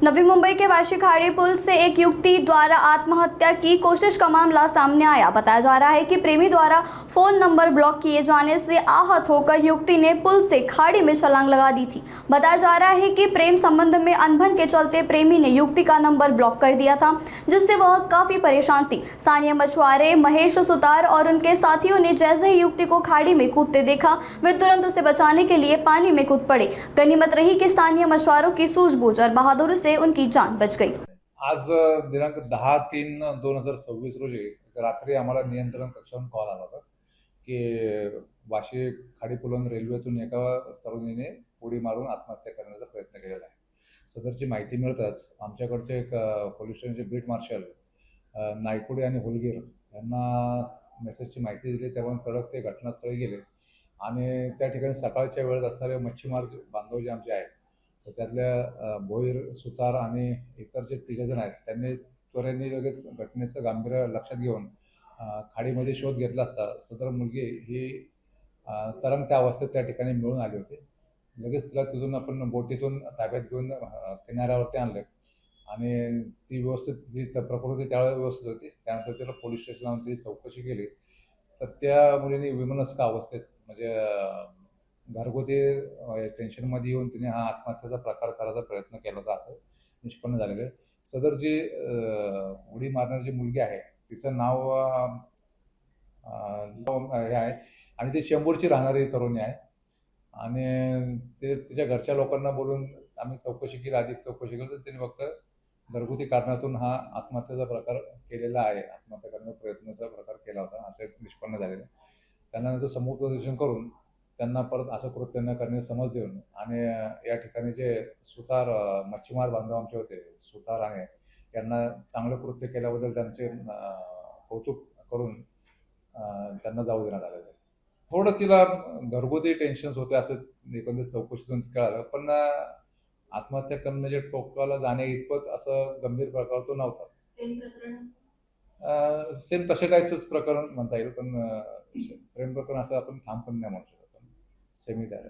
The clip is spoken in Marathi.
नवी मुंबई के वाशी खाड़ी पुल से एक युवती द्वारा आत्महत्या की कोशिश का मामला सामने आया। बताया जा रहा है कि प्रेमी द्वारा फोन नंबर ब्लॉक किए जाने से आहत होकर युवती ने पुल से खाड़ी में छलांग लगा दी थी। बताया जा रहा है कि प्रेम संबंध में अनबन के चलते प्रेमी ने युवती का नंबर ब्लॉक कर दिया था, जिससे वह काफी परेशान थी। स्थानीय मछुआरे महेश सुतार और उनके साथियों ने जैसे ही युवती को खाड़ी में कूदते देखा, वे तुरंत उसे बचाने के लिए पानी में कूद पड़े। गनीमत रही कि स्थानीय मछुआरों की सूझबूझ और बहादुरी से उनकी जान बच गई। आज दिनांक 10/3/2026 रोजी रात्री आम्हाला नियंत्रण कक्षाहून कॉल आला होता की वाशी खाडी पुलावरून रेल्वेतून एका तरुणीने उडी मारून आत्महत्या करण्याचा प्रयत्न केलेला आहे। सदरची माहिती मिळताच आमच्याकडचे एक पोलीस स्टेशनचे बीट मार्शल नायकुडे आणि हुलगीर यांना मेसेजची माहिती दिली। त्यामुळे कडक ते घटनास्थळी गेले आणि त्या ठिकाणी सकाळच्या वेळेत असणारे मच्छीमार बांधव जे आमचे आहेत, तर त्यातल्या भोईर, सुतार आणि इतर जे तिघजण आहेत, त्यांनी त्वरेने लगेच घटनेचं गांभीर्य लक्षात घेऊन खाडीमध्ये शोध घेतला असता सदर मुलगी ही तरंगत्या अवस्थेत त्या ठिकाणी मिळून आली होती। लगेच तिला तिथून आपण बोटीतून ताब्यात घेऊन किनाऱ्यावरती आणलं आणि ती व्यवस्थित जी प्रकृती त्यावेळेस व्यवस्थित होती। त्यानंतर तिला पोलीस स्टेशनला आणून तिची चौकशी केली, तर त्या मुलीने विमनस्क अवस्थेत म्हणजे घरगुती टेन्शनमध्ये येऊन तिने हा आत्महत्येचा प्रकार करायचा प्रयत्न केला होता असं निष्पन्न झालेलं आहे। सदर जी उडी मारणारी जी मुलगी आहे, तिचं नाव हे आहे आणि ती चेंबूरची राहणारी तरुणी आहे आणि ते तिच्या घरच्या लोकांना बोलून आम्ही चौकशी केली, अधिक चौकशी केली, तर त्यांनी फक्त घरगुती कारणातून हा आत्महत्येचा प्रकार केलेला आहे, आत्महत्या करण्याचा प्रयत्नाचा प्रकार केला होता असं निष्पन्न झालेलं आहे। त्यानंतर समुपदेशन करून त्यांना परत असं कृत्य न करण्याची समज देऊन आणि या ठिकाणी जे सुतार मच्छीमार बांधव आमचे होते, सुतार आणि यांना चांगलं कृत्य केल्याबद्दल त्यांचे कौतुक करून त्यांना जाऊ देण्यात आलेलं आहे। थोडं तिला घरगुती टेन्शन्स होते असं एकंदरीत चौकशीतून कळालं, पण आत्महत्या करण्याच्या टोकाला जाण्या इतपत असं गंभीर प्रकार तो नव्हता। सेम तशा टाईपचंच प्रकरण म्हणता येईल, पण प्रेम प्रकरण असं आपण ठामपणे नाही म्हणू शकत, सेमी त्याला